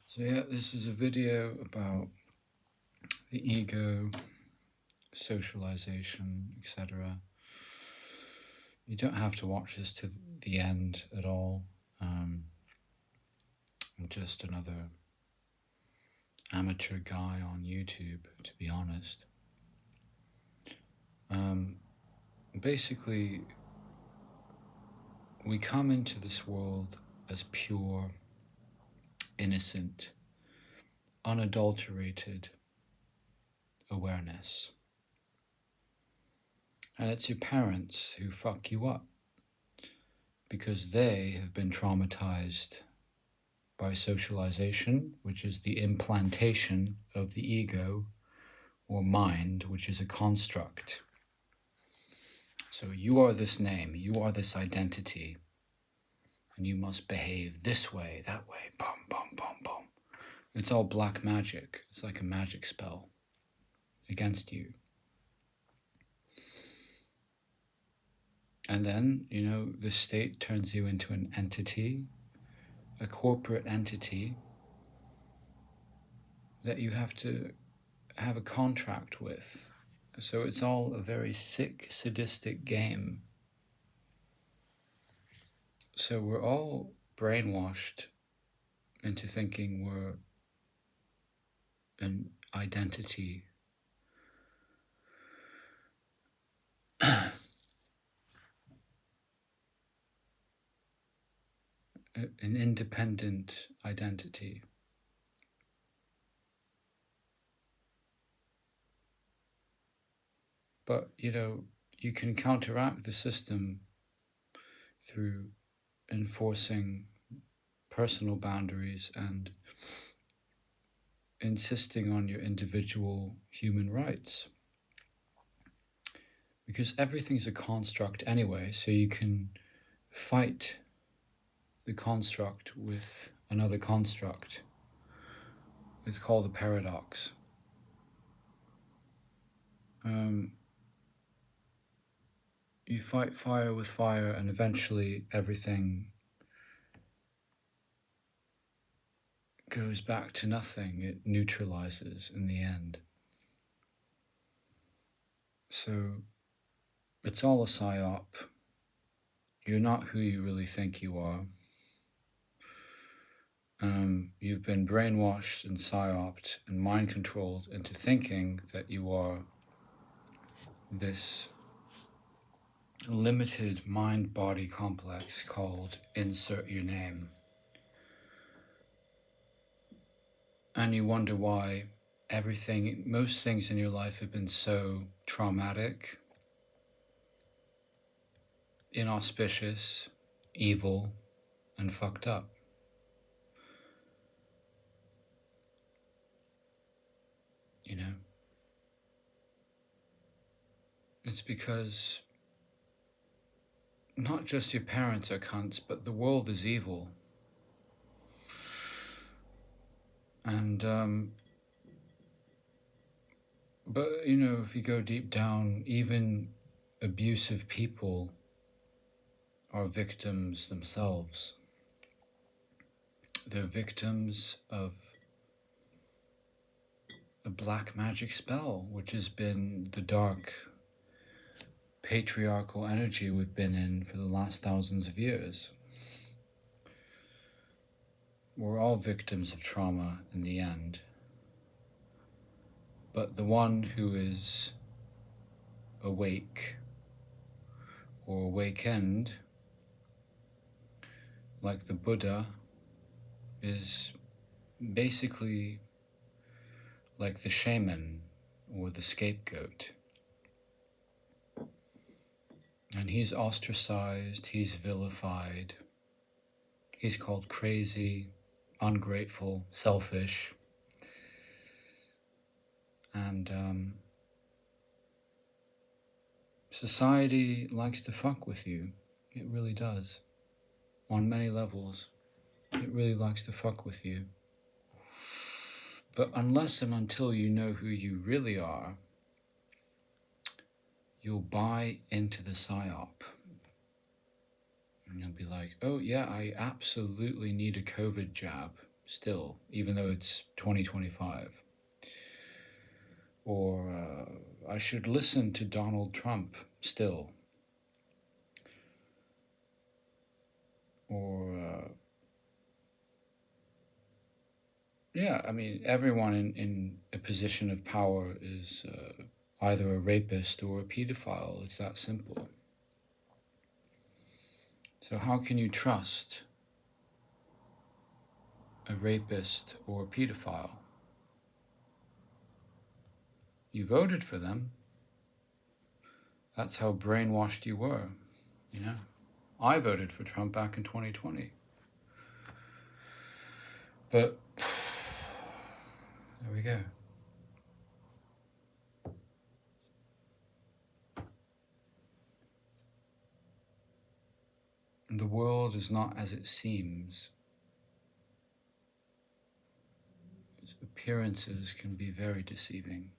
So yeah, this is a video about the ego, socialization, etc. You don't have to watch this to the end at all. I'm just another amateur guy on YouTube, to be honest. Basically, we come into this world as pure, innocent, unadulterated awareness. And it's your parents who fuck you up because they have been traumatized by socialization, which is the implantation of the ego or mind, which is a construct. So you are this name, you are this identity, and you must behave this way, that way, boom, boom, boom, boom. It's all black magic. It's like a magic spell against you. And then, the state turns you into an entity, a corporate entity that you have to have a contract with. So it's all a very sick, sadistic game. So we're all brainwashed into thinking we're an identity. An independent identity. But, you can counteract the system through enforcing personal boundaries and insisting on your individual human rights. Because everything's a construct anyway, so you can fight the construct with another construct. It's called a paradox. You fight fire with fire, and eventually everything goes back to nothing. It neutralizes in the end. So it's all a psyop. You're not who you really think you are. You've been brainwashed and psyoped and mind controlled into thinking that you are this limited mind-body complex called insert your name. And you wonder why most things in your life have been so traumatic, inauspicious, evil, and fucked up. It's because not just your parents are cunts, but the world is evil. And, but, if you go deep down, even abusive people are victims themselves. They're victims of a black magic spell, which has been the dark patriarchal energy we've been in for the last thousands of years. We're all victims of trauma in the end. But the one who is awake or awakened, like the Buddha, is basically like the shaman or the scapegoat. And he's ostracized, he's vilified, he's called crazy, ungrateful, selfish. And society likes to fuck with you. It really does. On many levels, it really likes to fuck with you. But unless and until you know who you really are, you'll buy into the psyop. And you'll be like, oh yeah, I absolutely need a COVID jab. still, even though it's 2025. Or I should listen to Donald Trump still. Or, yeah, I mean, everyone in a position of power is either a rapist or a pedophile. It's that simple. So how can you trust a rapist or a pedophile? You voted for them. That's how brainwashed you were, you know. I voted for Trump back in 2020. But there we go. The world is not as it seems. Appearances can be very deceiving.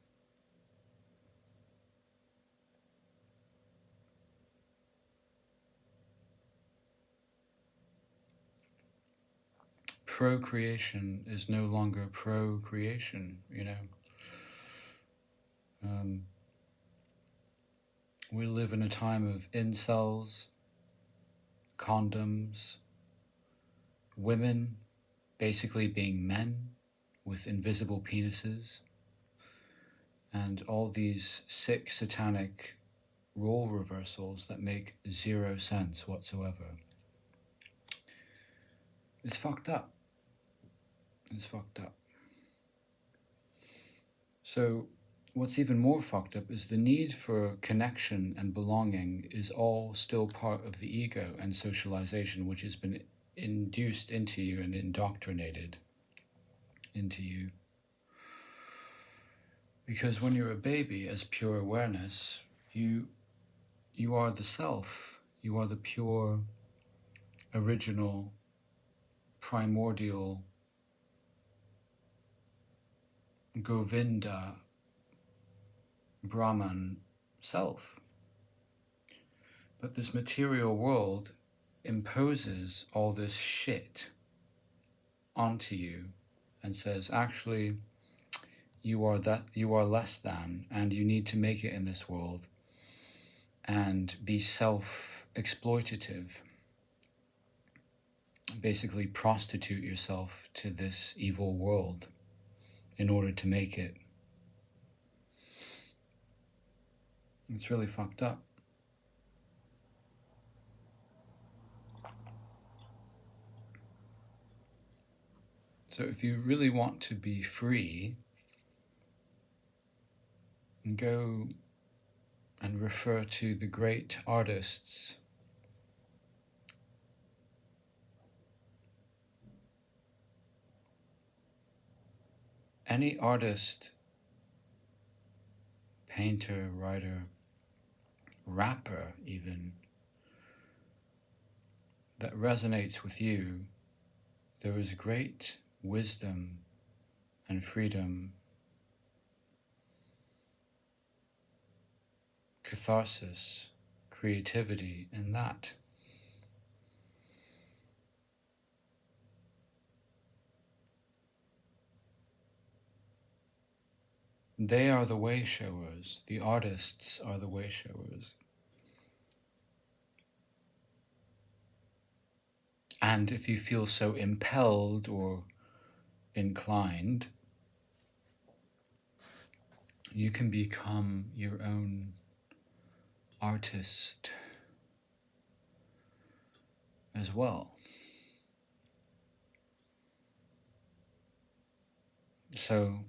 Procreation is no longer procreation, you know. We live in a time of incels, condoms, women basically being men with invisible penises, and all these sick satanic role reversals that make zero sense whatsoever. It's fucked up. It's fucked up. So what's even more fucked up is the need for connection and belonging is all still part of the ego and socialization, which has been induced into you and indoctrinated into you. Because when you're a baby, as pure awareness, you are the self. You are the pure, original, primordial, Govinda, Brahman self. But this material world imposes all this shit onto you and says, actually, you are less than, and you need to make it in this world and be self-exploitative. Basically prostitute yourself to this evil world in order to make it. It's really fucked up. So if you really want to be free, go and refer to the great artists. Any artist, painter, writer, rapper even, that resonates with you, there is great wisdom and freedom, catharsis, creativity in that. They are the way showers. The artists are the way showers. And if you feel so impelled or inclined, you can become your own artist as well. So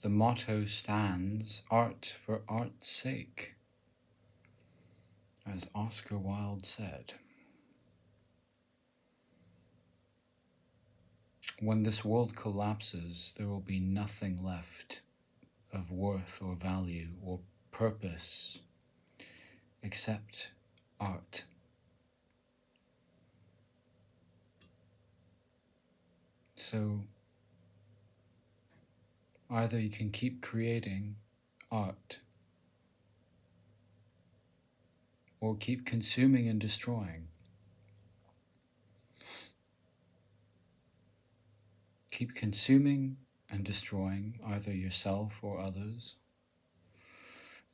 the motto stands, art for art's sake, as Oscar Wilde said. When this world collapses, there will be nothing left of worth or value or purpose except art. So either you can keep creating art or keep consuming and destroying. keep consuming and destroying either yourself or others.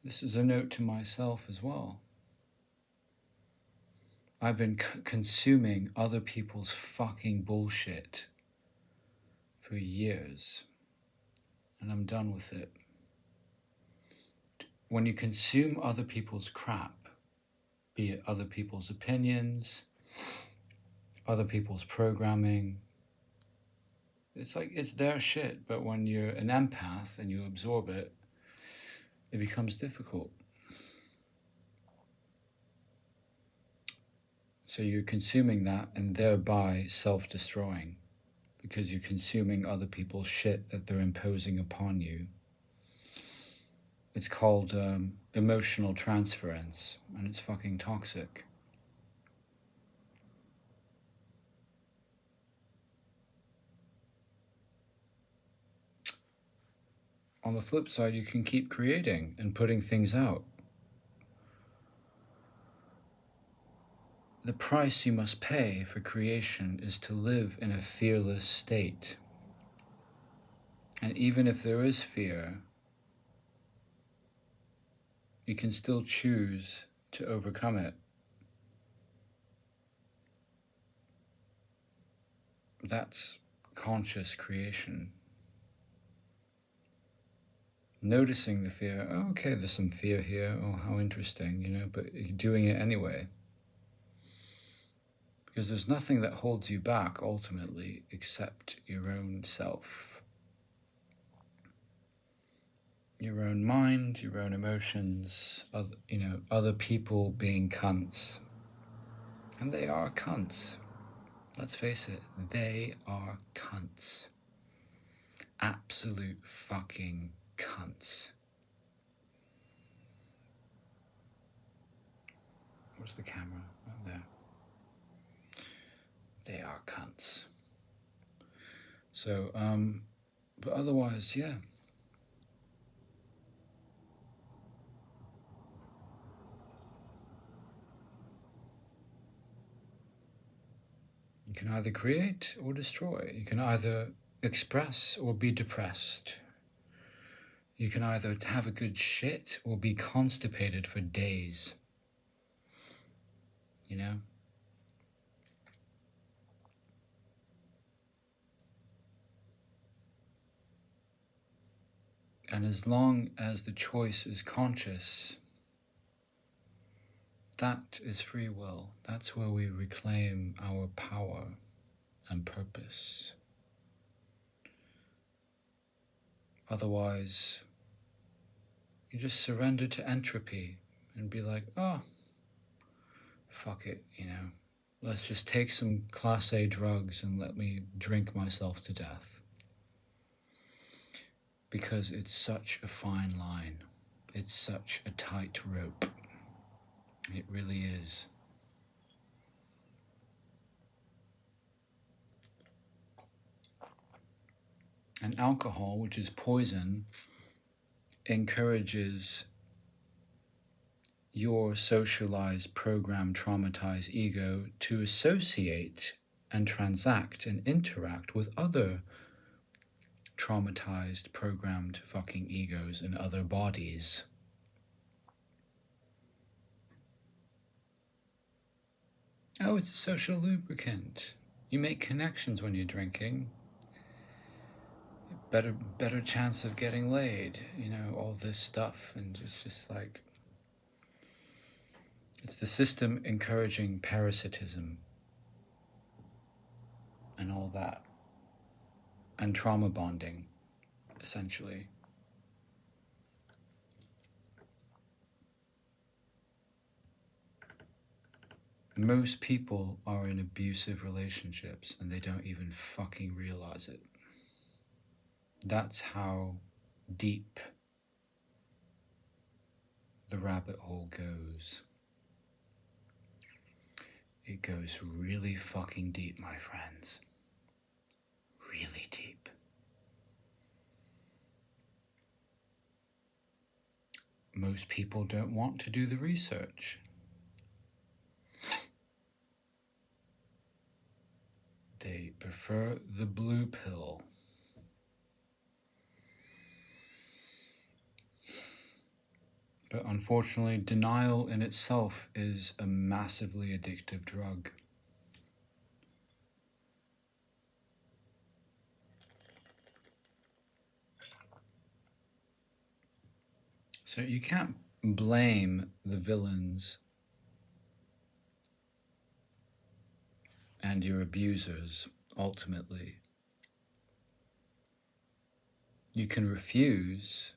This is a note to myself as well. I've been consuming other people's fucking bullshit for years, and I'm done with it. When you consume other people's crap, be it other people's opinions, other people's programming, it's like it's their shit, but when you're an empath and you absorb it, it becomes difficult. So you're consuming that and thereby self-destroying because you're consuming other people's shit that they're imposing upon you. It's called emotional transference, and it's fucking toxic. On the flip side, you can keep creating and putting things out. The price you must pay for creation is to live in a fearless state. And even if there is fear, you can still choose to overcome it. That's conscious creation. Noticing the fear, oh, okay, there's some fear here, oh, how interesting, but you're doing it anyway. Because there's nothing that holds you back ultimately except your own self. Your own mind, your own emotions, other people being cunts. And they are cunts. Let's face it, they are cunts. Absolute fucking cunts. Where's the camera? Oh, there. They are cunts. So, but otherwise, yeah. You can either create or destroy. You can either express or be depressed. You can either have a good shit or be constipated for days. And as long as the choice is conscious, that is free will. That's where we reclaim our power and purpose. Otherwise, you just surrender to entropy and be like, oh, fuck it, Let's just take some Class A drugs and let me drink myself to death. Because it's such a fine line. It's such a tight rope. It really is. And alcohol, which is poison, encourages your socialized, programmed, traumatized ego to associate and transact and interact with other traumatized, programmed fucking egos in other bodies. Oh, it's a social lubricant. You make connections when you're drinking. Better chance of getting laid, all this stuff. And it's just like, it's the system encouraging parasitism and all that. And trauma bonding, essentially. Most people are in abusive relationships and they don't even fucking realize it. That's how deep the rabbit hole goes. It goes really fucking deep, my friends. Really deep. Most people don't want to do the research. They prefer the blue pill. But unfortunately, denial in itself is a massively addictive drug. So you can't blame the villains and your abusers, ultimately. You can refuse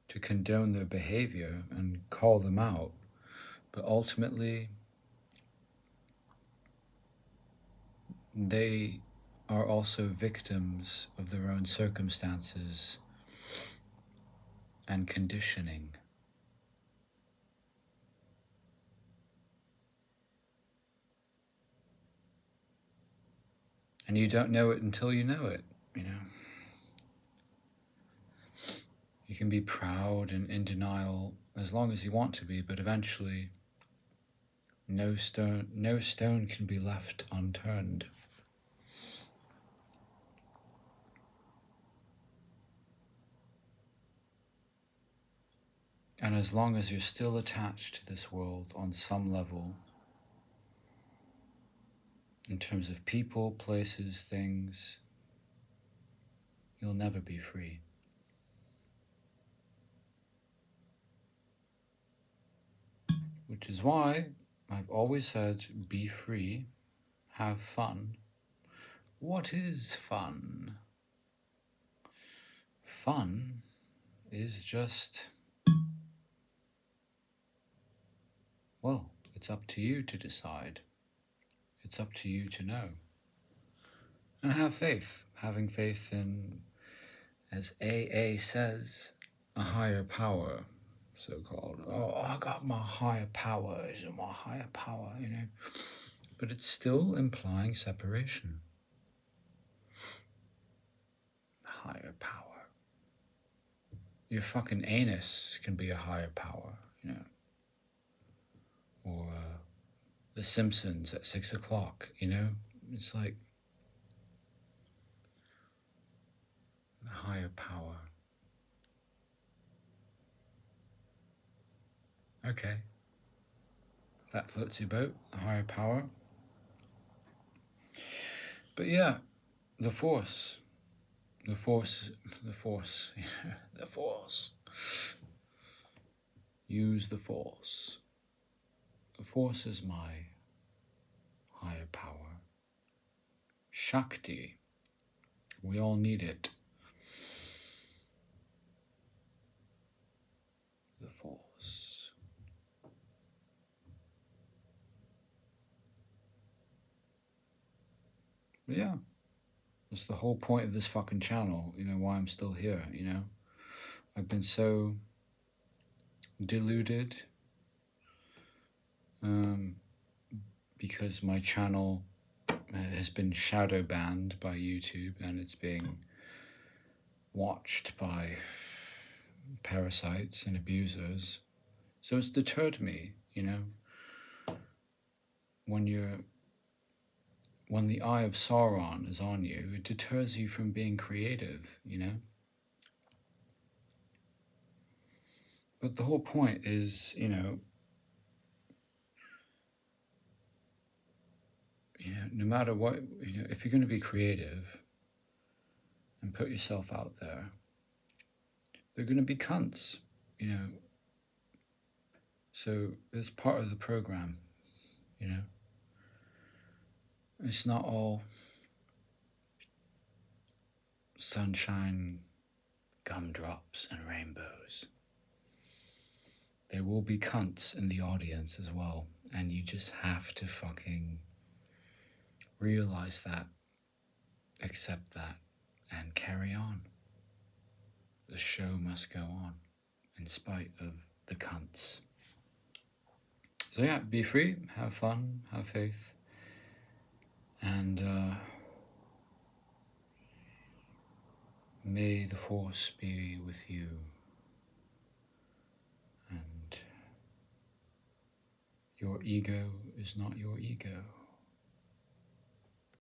to condone their behavior and call them out, but ultimately, they are also victims of their own circumstances and conditioning. And you don't know it until you know it, you know. You can be proud and in denial as long as you want to be, but eventually no stone can be left unturned. And as long as you're still attached to this world on some level, in terms of people, places, things, you'll never be free. Which is why I've always said, be free, have fun. What is fun? Fun is just, well, it's up to you to decide. It's up to you to know. And have faith. Having faith in, as AA says, a higher power, so-called. Oh, I got my higher power. Is it my higher power, you know? But it's still implying separation. Higher power. Your fucking anus can be a higher power, you know? Or The Simpsons at 6 o'clock, you know? It's like a higher power. Okay. If that floats your boat, a higher power. But yeah, the Force. The Force. The Force. The Force. Use the Force. The Force is my higher power. Shakti. We all need it. The Force. But yeah. That's the whole point of this fucking channel, you know, why I'm still here, you know. I've been so deluded because my channel has been shadow banned by YouTube and it's being watched by parasites and abusers. So it's deterred me, you know. When the eye of Sauron is on you, it deters you from being creative, you know. But the whole point is, you know, no matter what, you know, if you're going to be creative and put yourself out there, they're going to be cunts, you know. So it's part of the program, you know. It's not all sunshine, gumdrops, and rainbows. There will be cunts in the audience as well, and you just have to fucking realize that, accept that, and carry on. The show must go on, in spite of the cunts. So yeah, be free, have fun, have faith, and may the Force be with you, and your ego is not your ego.